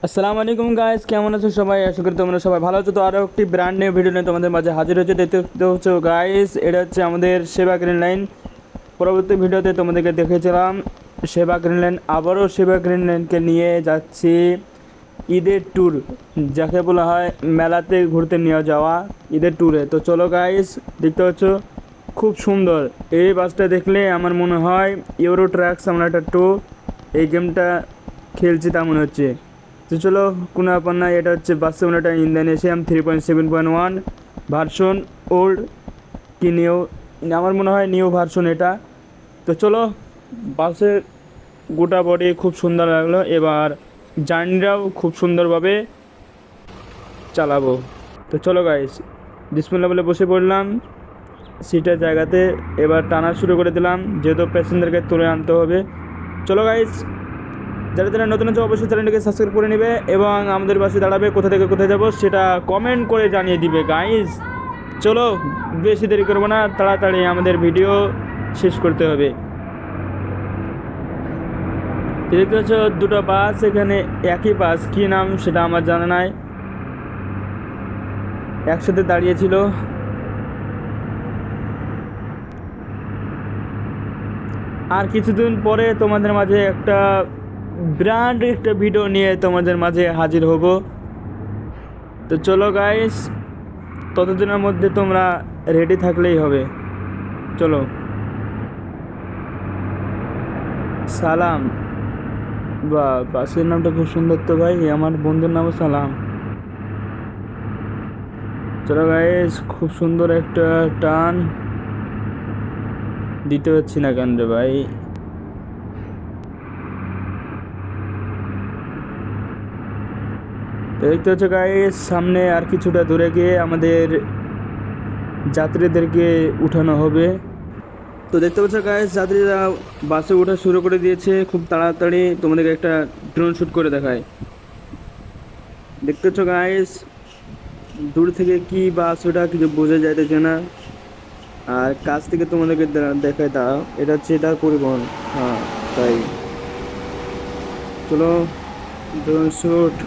আসসালামু আলাইকুম গাইস, কেমন আছো সবাই? আশা করি তোমরা সবাই ভালো আছো। তো আরও একটি ব্র্যান্ড নিউ ভিডিও নিয়ে তোমাদের মাঝে হাজির হয়েছে। দেখতে হচ্ছে গাইস, এটা হচ্ছে আমাদের সেবা গ্রিন লাইন। পরবর্তী ভিডিওতে তোমাদেরকে দেখেছিলাম সেবা গ্রিন লাইন, আবারও সেবা গ্রিন লাইনকে নিয়ে যাচ্ছি ঈদের ট্যুর, যাকে বলা হয় মেলাতে ঘুরতে নিয়ে যাওয়া ঈদের ট্যুরে। তো চলো গাইস, দেখতে পাচ্ছ খুব সুন্দর এই বাসটা দেখলে আমার মনে হয় ইউরো ট্র্যাক সামলাটা টু এই গেমটা খেলছি তা মনে হচ্ছে। তো চলো কোনো ব্যাপার না, এটা হচ্ছে বাস সিমুলেটর ইন্দোনেশিয়াম 3.7.1 ভার্সন, ওল্ড কি নিউ, আমার মনে হয় নিউ ভার্সন এটা। তো চলো, বাসের গোটা বডি খুব সুন্দর লাগলো, এবার জার্নিটাও খুব সুন্দরভাবে চালাবো। তো চলো গাইস, বিসমিল্লাহ বলে বসে পড়লাম সিটের জায়গাতে, এবার টানা শুরু করে দিলাম যেহেতু প্যাসেঞ্জারকে তুলে আনতে হবে। চলো গাইস, যারা যারা নতুন আছে অবশ্যই চ্যানেলটিকে সাবস্ক্রাইব করে নেবে এবং আমাদের পাশে দাঁড়াবে। কোথা থেকে কোথায় যাবো সেটা কমেন্ট করে জানিয়ে দিবে গাইস। চলো বেশি দেরি করবো না, তাড়াতাড়ি আমাদের ভিডিও শেষ করতে হবে। দেখতে পাচ্ছ দুটো বাস, এখানে একই বাস, কী নাম সেটা আমার জানা নাই, একসাথে দাঁড়িয়েছিল। আর কিছুদিন পরে তোমাদের মাঝে একটা ব্র্যান্ড একটা ভিডিও নিয়ে তোমাদের মাঝে হাজির হব। তো চলো গাইস, ততদিনের মধ্যে তোমরা রেডি থাকলেই হবে। চলো। সালাম, বা বাসের নামটা খুব সুন্দর তো ভাই, আমার বন্ধুর নামও সালাম। চলো গাইস, খুব সুন্দর একটা টান দিতে হচ্ছি না কেন রে ভাই। তো দেখতে হচ্ছে গাইস, সামনে আর কিছুটা দূরে গিয়ে আমাদের যাত্রীদেরকে উঠানো হবে। তো দেখতে পাচ্ছ গাইস, যাত্রীরা বাসে ওঠা শুরু করে দিয়েছে খুব তাড়াতাড়ি। তোমাদেরকে একটা ড্রোন শ্যুট করে দেখায়। দেখতে পাচ্ছ গাইস, দূর থেকে কি বাস ওটা কিছু বোঝা যাইতেছে না, আর কাছ থেকে তোমাদেরকে দেখায় দাও, এটা হচ্ছে এটা পরিবহন। হ্যাঁ তাই, চলো ড্রোন শ্যুট।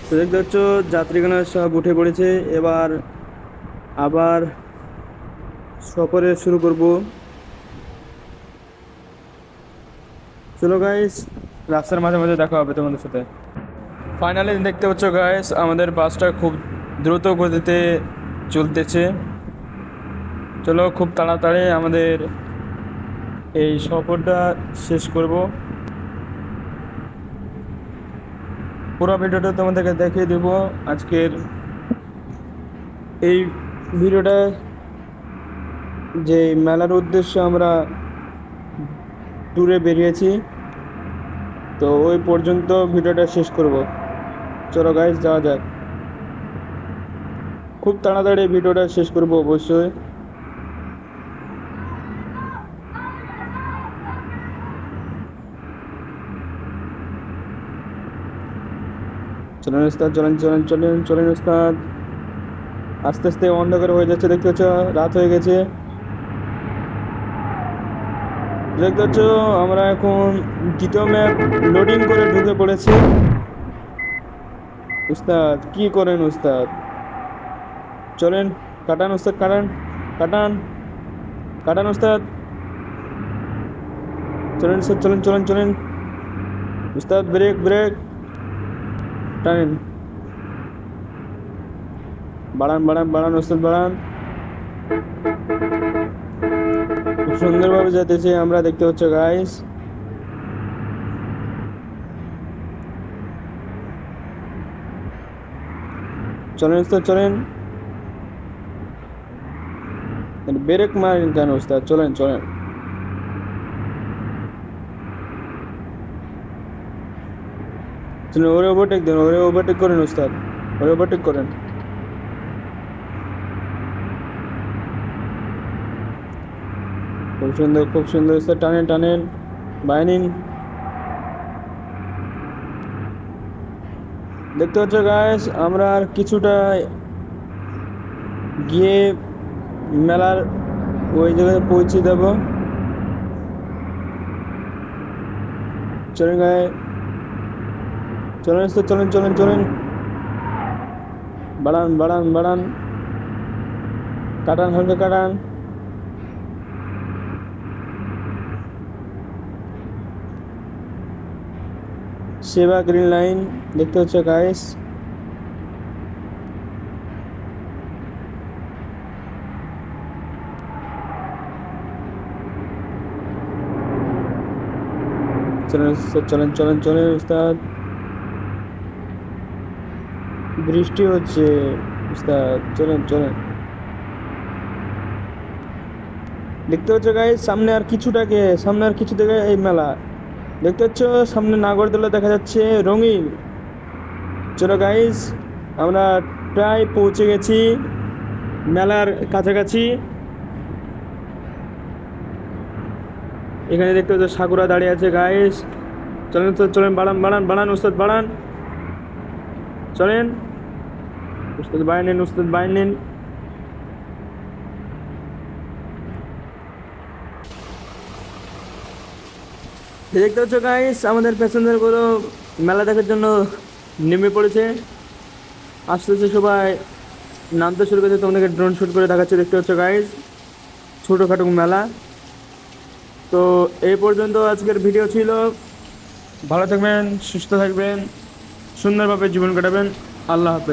তো দেখতে পাচ্ছ যাত্রীগণ সব উঠে পড়েছে, এবার আবার সফরে শুরু করব। চলো গাইস, রাস্তার মাঝে মাঝে দেখা হবে তোমাদের সাথে। ফাইনালি দেখতে পাচ্ছ গাইস, আমাদের বাসটা খুব দ্রুত গতিতে চলতেছে। চলো খুব তাড়াতাড়ি আমাদের এই সফরটা শেষ করব। পুরো ভিডিওটা তোমাদেরকে দেখিয়ে দেব। আজকের এই ভিডিওটা যে মেলার উদ্দেশ্যে আমরা ট্যুরে বেরিয়েছি, তো ওই পর্যন্ত ভিডিওটা শেষ করব। চলো গাইস যাওয়া যাক, খুব তাড়াতাড়ি ভিডিওটা শেষ করব অবশ্যই। চলেন উস্তাদ, চলেন চলেন চলেন চলেন উস্তাদ। আস্তে আস্তে অন্ধকার হয়ে যাচ্ছে, দেখতে পাচ্ছ রাত হয়ে গেছে। দেখতে পাচ্ছ আমরা এখন দ্বিতীয় ম্যাপ লোডিং করে ঢুকে পড়েছি। উস্তাদ কি করেন উস্তাদ? চলেন, কাটান উস্তাদ, কাটান কাটান কাটান উস্তাদ। চলেন উস্তাদ, চলেন চলেন চলেন উস্তাদ, ব্রেক ব্রেক টানেন, বাড়ান বাড়ান বাড়ান উস্তাদ বাড়ান। খুব সুন্দরভাবে যেতেছে আমরা, দেখতে পাচ্ছ গাইস। চলেন উস্তাদ চলেন, ব্রেক মারেন কেন উস্তাদ? চলেন চলেন, চলেন ওরে ওভারটেক দেন, ওরে ওভারটেক করেন উস্তাদ, ওরে ওভারটেক করেন। খুব সুন্দর উস্তাদ, টানেন টানেন, বাইনিন। দেখতে পাচ্ছ গাইস, আমরা আর কিছুটা গিয়ে মেলার ওই জায়গায় পৌঁছে দেব। চলেন গায়ে, চলেন তো, চলেন চলেন চলেন, বাড়ান বাড়ান বাড়ান, কাটান হালকা কাটান। সেবা গ্রিন লাইন দেখতে হচ্ছে গাইস। চলেন চলেন চলেন চলেন উস্তাদ, বৃষ্টি হচ্ছে উস্তাদ, চলেন চলেন। দেখতে হচ্ছে গাইস সামনে আর কিছুটাকে, সামনে আর কিছু থেকে এই মেলা দেখতে পাচ্ছ, সামনে নাগরদোলা দেখা যাচ্ছে রঙিন। চলো গাইস, আমরা প্রায় পৌঁছে গেছি মেলার কাছাকাছি। এখানে দেখতে পাচ্ছ সাকুরা দাঁড়িয়ে আছে গাইস। চলেন তো, চলেন, বাড়ান বাড়ান বাড়ান উস্তাদ বাড়ান, চলেন উস্তাদ বাইর নিন, উস্তাদ বাইর নিন। দেখতে পাচ্ছ গাইস আমাদের প্যাসেঞ্জারগুলো মেলা দেখার জন্য নেমে পড়েছে, আস্তে আস্তে সবাই নামতে শুরু করেছে। তোমাদেরকে ড্রোন শ্যুট করে দেখাচ্ছে, দেখতে পাচ্ছ গাইস ছোটোখাটো মেলা। তো এই পর্যন্ত আজকের ভিডিও ছিল। ভালো থাকবেন, সুস্থ থাকবেন, সুন্দরভাবে জীবন কাটাবেন। আল্লাহ হাফেজ।